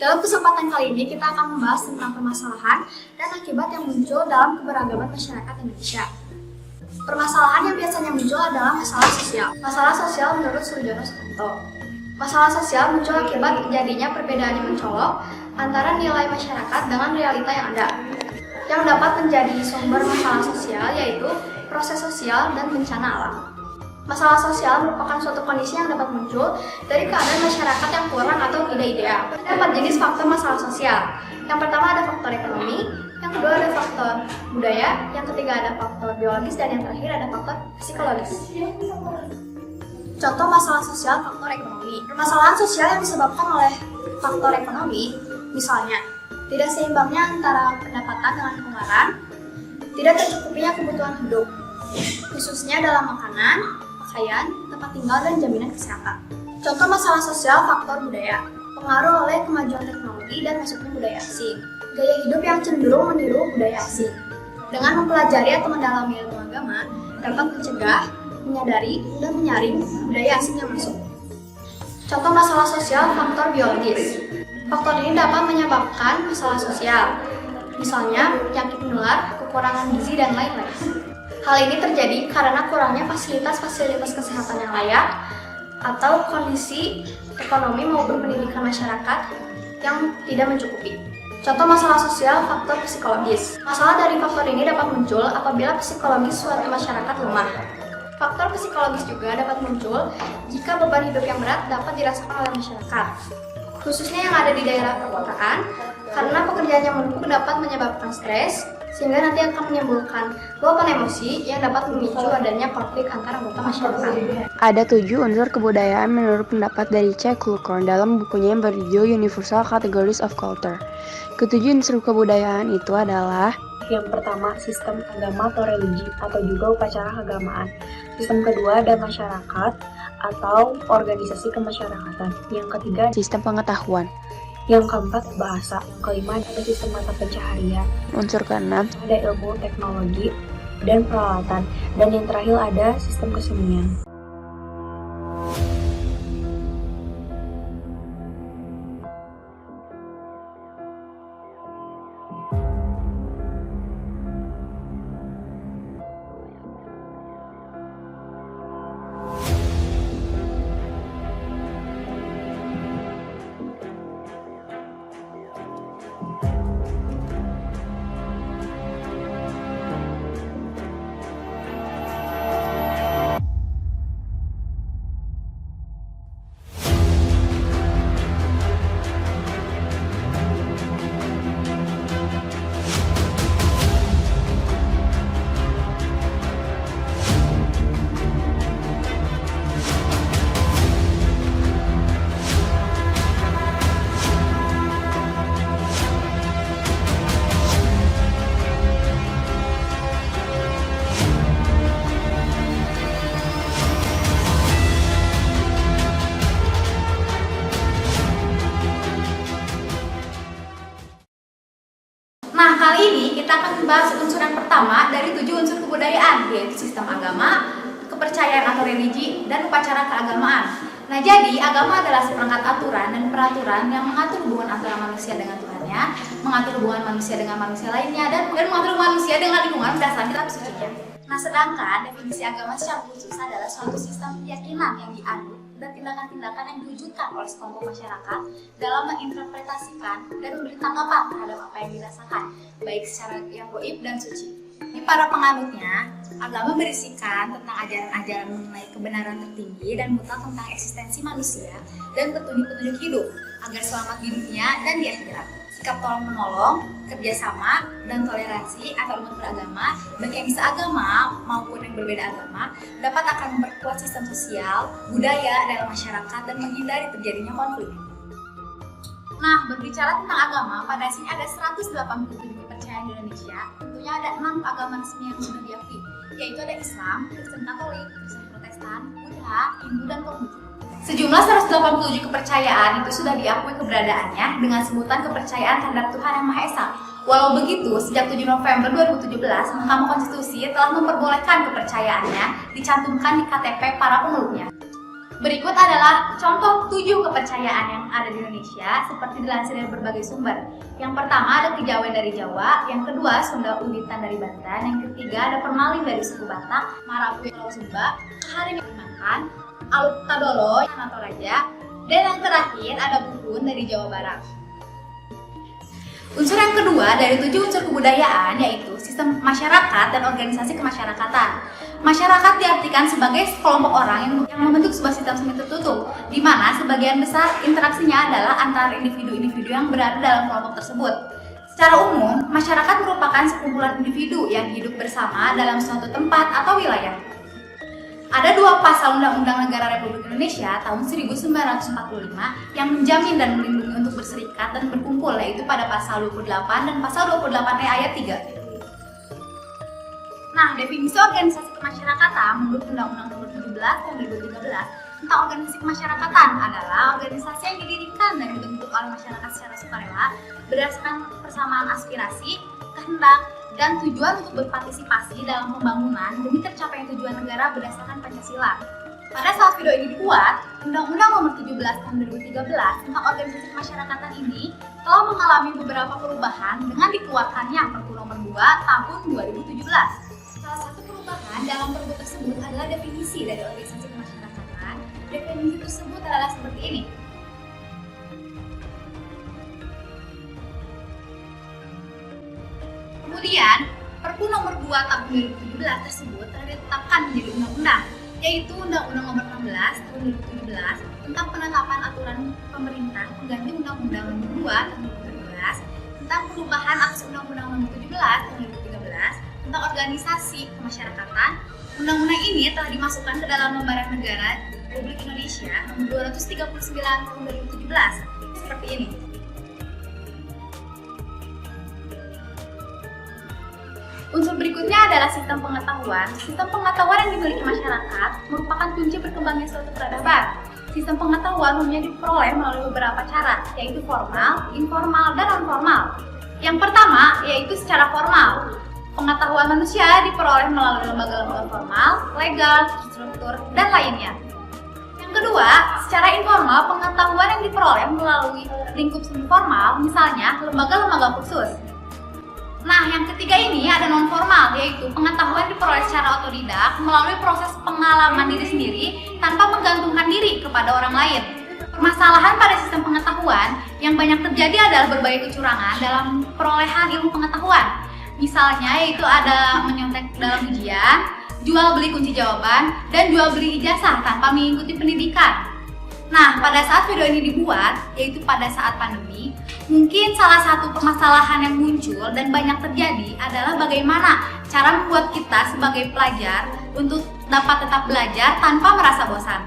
Dalam kesempatan kali ini kita akan membahas tentang permasalahan dan akibat yang muncul dalam keberagaman masyarakat Indonesia. Permasalahan yang biasanya muncul adalah masalah sosial. Masalah sosial menurut Sujono Sutanto. Masalah sosial muncul akibat terjadinya perbedaan yang mencolok antara nilai masyarakat dengan realita yang ada. Yang dapat menjadi sumber masalah sosial yaitu proses sosial dan bencana alam. Masalah sosial merupakan suatu kondisi yang dapat muncul dari keadaan masyarakat yang kurang atau tidak ideal. Ada 4 jenis faktor masalah sosial. Yang pertama ada faktor ekonomi, yang kedua ada faktor budaya, yang ketiga ada faktor biologis, dan yang terakhir ada faktor psikologis. Contoh masalah sosial faktor ekonomi. Permasalahan sosial yang disebabkan oleh faktor ekonomi, misalnya tidak seimbangnya antara pendapatan dengan pengeluaran, tidak tercukupinya kebutuhan hidup, khususnya dalam makanan, pakaian, tempat tinggal, dan jaminan kesehatan. Contoh masalah sosial faktor budaya, pengaruh oleh kemajuan teknologi dan masuknya budaya asing. Gaya hidup yang cenderung meniru budaya asing. Dengan mempelajari atau mendalami ilmu agama, dapat mencegah, menyadari, dan menyaring budaya asing yang masuk. Contoh masalah sosial faktor biologis. Faktor ini dapat menyebabkan masalah sosial, misalnya penyakit menular, kekurangan gizi, dan lain-lain. Hal ini terjadi karena kurangnya fasilitas-fasilitas kesehatan yang layak atau kondisi ekonomi maupun pendidikan masyarakat yang tidak mencukupi. Contoh masalah sosial faktor psikologis. Masalah dari faktor ini dapat muncul apabila psikologis suatu masyarakat lemah. Faktor psikologis juga dapat muncul jika beban hidup yang berat dapat dirasakan oleh masyarakat, khususnya yang ada di daerah perkotaan, karena pekerjaan yang menumpuk dapat menyebabkan stres, sehingga nanti akan menimbulkan luapan emosi yang dapat memicu adanya konflik antar anggota masyarakat. Ada 7 unsur kebudayaan menurut pendapat dari C. Kulkorn dalam bukunya yang berjudul Universal Categories of Culture. Ketujuh unsur kebudayaan itu adalah: yang pertama, sistem agama atau religi atau juga upacara keagamaan. Sistem kedua ada masyarakat atau organisasi kemasyarakatan. Yang ketiga, sistem pengetahuan. Yang keempat, bahasa. Kelima, ada sistem mata pencaharian. Unsur keenam, ada ilmu, teknologi, dan peralatan. Dan yang terakhir ada sistem kesenian. Nah, kali ini kita akan membahas unsur yang pertama dari 7 unsur kebudayaan, yaitu sistem agama, kepercayaan atau religi, dan upacara keagamaan. Nah, jadi agama adalah seperangkat aturan dan peraturan yang mengatur hubungan antara manusia dengan Tuhannya, mengatur hubungan manusia dengan manusia lainnya, dan mengatur hubungan manusia dengan lingkungan berdasarkan kitab sucinya. Nah, sedangkan definisi agama secara khusus adalah suatu sistem keyakinan yang dianut dan tindakan-tindakan yang diwujudkan oleh sekelompok masyarakat dalam menginterpretasikan dan memberi tanggapan terhadap apa yang dirasakan, baik secara yang gaib dan suci. Di para penganutnya, agama berisikan tentang ajaran-ajaran mengenai kebenaran tertinggi dan mutlak tentang eksistensi manusia dan petunjuk-petunjuk hidup agar selamat di dunia dan di akhirat. Sikap tolong-menolong, kerjasama, dan toleransi antar umat beragama, baik yang seagama maupun yang berbeda agama, dapat akan memperkuat sistem sosial, budaya dalam masyarakat dan menghindari terjadinya konflik. Nah, berbicara tentang agama, pada sini ada 187 kepercayaan di Indonesia. Tentunya ada 6 agama resmi yang sudah diakui, yaitu ada Islam, Kristen Katolik, Kristen Protestan, Buddha, Hindu, dan Konghucu. Sejumlah 187 kepercayaan itu sudah diakui keberadaannya dengan sebutan kepercayaan terhadap Tuhan Yang Maha Esa. Walau begitu, sejak 7 November 2017, Mahkamah Konstitusi telah memperbolehkan kepercayaannya dicantumkan di KTP para pemeluknya. Berikut adalah contoh 7 kepercayaan yang ada di Indonesia seperti dilansir dari berbagai sumber. Yang pertama ada kejawen dari Jawa, yang kedua Sunda Uditan dari Banten, yang ketiga ada permalin dari suku Batak, Marapu Pulau Sumba, Kaharin dari Kalimantan, Aluk Tadolo yang Toraja, dan yang terakhir ada Buhun dari Jawa Barat. Unsur yang kedua dari 7 unsur kebudayaan yaitu sistem masyarakat dan organisasi kemasyarakatan. Masyarakat diartikan sebagai sekelompok orang yang membentuk sebuah sistem semi tertutup, di mana sebagian besar interaksinya adalah antara individu-individu yang berada dalam kelompok tersebut. Secara umum, masyarakat merupakan sekumpulan individu yang hidup bersama dalam suatu tempat atau wilayah. Ada 2 pasal Undang-Undang Negara Republik Indonesia tahun 1945 yang menjamin dan melindungi untuk berserikat dan berkumpul, yaitu pada pasal 28 dan pasal 28E ayat 3. Nah, definisi organisasi kemasyarakatan menurut Undang-Undang Nomor 17 Tahun 2013 tentang organisasi kemasyarakatan adalah organisasi yang didirikan dan dibentuk oleh masyarakat secara sukarela berdasarkan persamaan aspirasi, kehendak, dan tujuan untuk berpartisipasi dalam pembangunan demi tercapainya tujuan negara berdasarkan Pancasila. Pada saat video ini dibuat, Undang-Undang Nomor 17 Tahun 2013 tentang organisasi kemasyarakatan ini telah mengalami beberapa perubahan dengan dikeluarkannya Perpu Nomor 2 Tahun 2017. Salah satu perubahan dalam perpu tersebut adalah definisi dari organisasi kemasyarakatan. Definisi tersebut adalah seperti ini. Kemudian, Perpu Nomor 2 Tahun 2017 tersebut telah ditetapkan menjadi undang-undang, yaitu Undang-Undang Nomor 16 Tahun 2017 tentang penetapan aturan pemerintah pengganti Undang-Undang Nomor 2 Tahun 2017 tentang perubahan atas Undang-Undang Nomor 17 Tahun 2013 tentang organisasi kemasyarakatan. Undang-undang ini telah dimasukkan ke dalam Lembaran Negara Republik Indonesia Nomor 239 Tahun 2017 seperti ini. Unsur berikutnya adalah sistem pengetahuan. Sistem pengetahuan yang dimiliki masyarakat merupakan kunci berkembangnya suatu peradaban. Sistem pengetahuan umumnya diperoleh melalui beberapa cara, yaitu formal, informal, dan non-formal. Yang pertama yaitu secara formal. Pengetahuan manusia diperoleh melalui lembaga-lembaga formal, legal, struktur, dan lainnya. Yang kedua, secara informal, pengetahuan yang diperoleh melalui lingkup semi formal, misalnya lembaga-lembaga khusus. Nah, yang ketiga ini ada non-formal, yaitu pengetahuan diperoleh secara otodidak melalui proses pengalaman diri sendiri tanpa menggantungkan diri kepada orang lain. Permasalahan pada sistem pengetahuan yang banyak terjadi adalah berbagai kecurangan dalam perolehan ilmu pengetahuan. Misalnya yaitu ada menyontek dalam ujian, jual beli kunci jawaban, dan jual beli ijazah tanpa mengikuti pendidikan. Nah, pada saat video ini dibuat, yaitu pada saat pandemi, mungkin salah satu permasalahan yang muncul dan banyak terjadi adalah bagaimana cara membuat kita sebagai pelajar untuk dapat tetap belajar tanpa merasa bosan.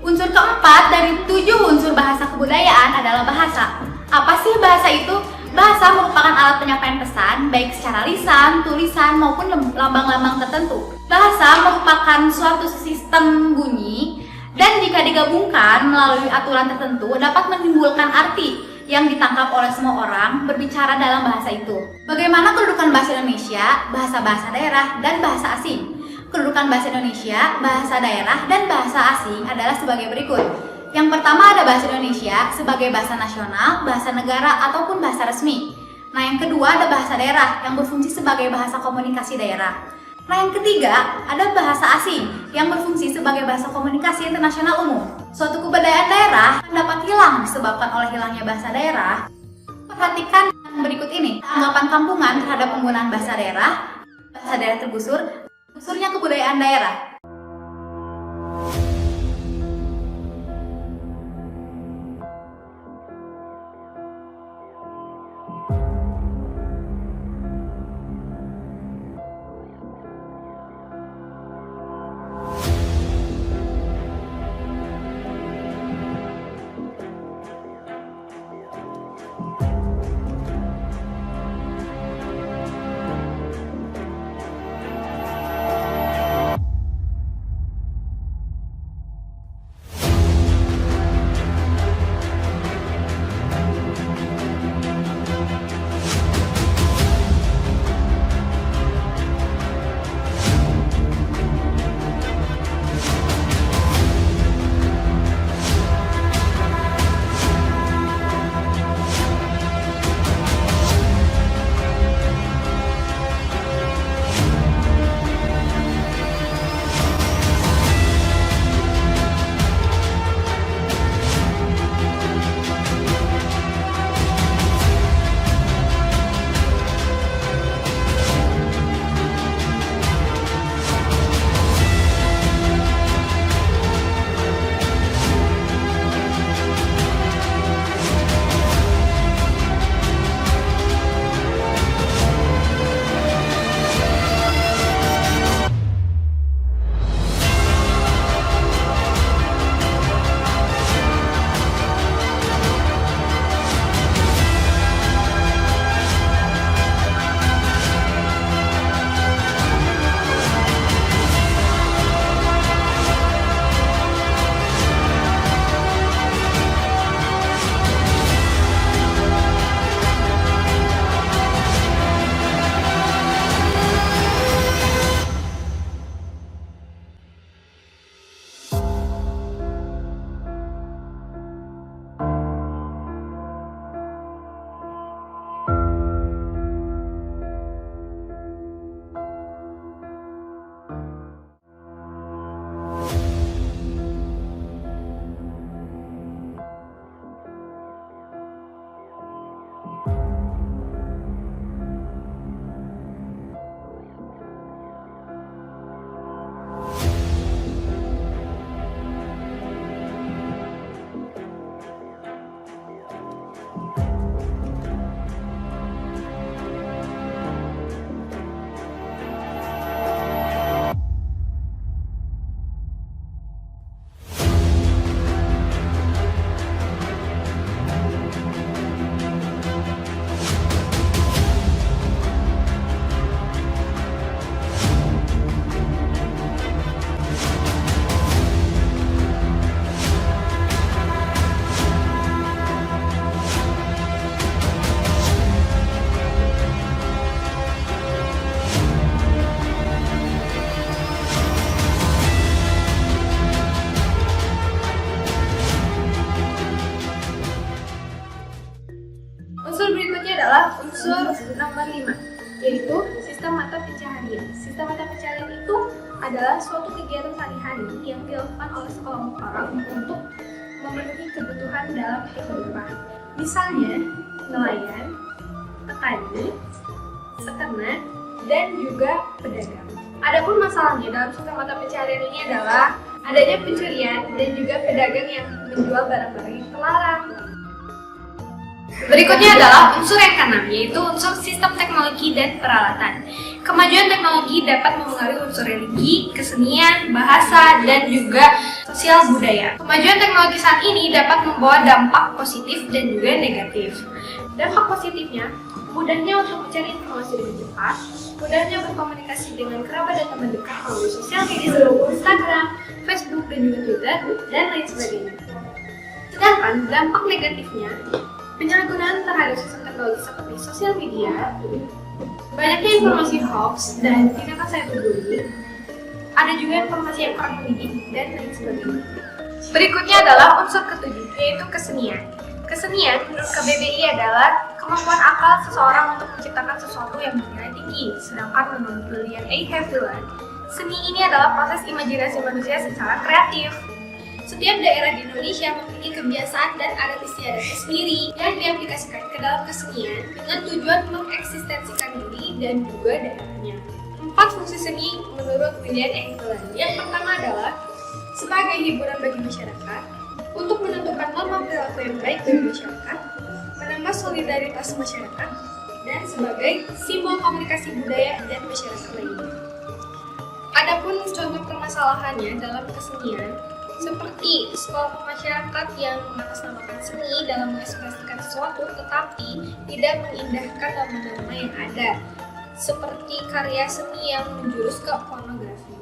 Unsur keempat dari 7 unsur bahasa kebudayaan adalah bahasa. Apa sih bahasa itu? Bahasa merupakan alat penyampaian pesan, baik secara lisan, tulisan, maupun lambang-lambang tertentu. Bahasa merupakan suatu sistem bunyi, dan jika digabungkan melalui aturan tertentu dapat menimbulkan arti yang ditangkap oleh semua orang berbicara dalam bahasa itu. Bagaimana kedudukan bahasa Indonesia, bahasa-bahasa daerah, dan bahasa asing? Kedudukan bahasa Indonesia, bahasa daerah, dan bahasa asing adalah sebagai berikut. Yang pertama ada bahasa Indonesia sebagai bahasa nasional, bahasa negara, ataupun bahasa resmi. Nah, yang kedua ada bahasa daerah yang berfungsi sebagai bahasa komunikasi daerah. Nah, yang ketiga ada bahasa asing yang berfungsi sebagai bahasa komunikasi internasional umum. Suatu kebudayaan daerah dapat hilang disebabkan oleh hilangnya bahasa daerah. Perhatikan berikut ini, tanggapan kampungan terhadap penggunaan bahasa daerah tergusur, gusurnya kebudayaan daerah. nomor 5, yaitu sistem mata pencaharian. Sistem mata pencaharian itu adalah suatu kegiatan sehari-hari yang dilakukan oleh sekelompok orang untuk memenuhi kebutuhan dalam kehidupan. Misalnya, nelayan, petani, peternak, dan juga pedagang. Adapun masalahnya dalam sistem mata pencaharian ini adalah adanya pencurian dan juga pedagang yang menjual barang-barang yang terlarang. Berikutnya adalah unsur yang keenam, yaitu unsur sistem teknologi dan peralatan. Kemajuan teknologi dapat mempengaruhi unsur religi, kesenian, bahasa, dan juga sosial budaya. Kemajuan teknologi saat ini dapat membawa dampak positif dan juga negatif. Dampak positifnya, mudahnya untuk mencari informasi dengan cepat, mudahnya berkomunikasi dengan kerabat dan teman dekat melalui sosial media seperti Instagram, Facebook, dan juga Twitter, dan lain sebagainya. Sedangkan dampak negatifnya, penyalahgunaan terhadap sistem teknologi seperti sosial media, banyaknya informasi hoax dan tindakan cyberbullying, ada juga informasi yang kurang mendidik, dan lain sebagainya. Berikutnya adalah unsur ketujuh, yaitu kesenian. Kesenian menurut KBBI adalah kemampuan akal seseorang untuk menciptakan sesuatu yang bernilai tinggi. Sedangkan menurut William A. Haviland, seni ini adalah proses imajinasi manusia secara kreatif. Setiap daerah di Indonesia memiliki kebiasaan dan adat istiadat sendiri yang diaplikasikan ke dalam kesenian dengan tujuan mengeksistensikan diri dan juga daerahnya. 4 fungsi seni menurut William A. Haviland. Yang pertama adalah sebagai hiburan bagi masyarakat, untuk menentukan norma perilaku yang baik bagi masyarakat, menambah solidaritas masyarakat, dan sebagai simbol komunikasi budaya dan masyarakat lainnya. Adapun contoh permasalahannya dalam kesenian, seperti sekelompok masyarakat yang mengatasnamakan seni dalam mengekspresikan sesuatu tetapi tidak mengindahkan norma-norma yang ada, seperti karya seni yang menjurus ke pornografi.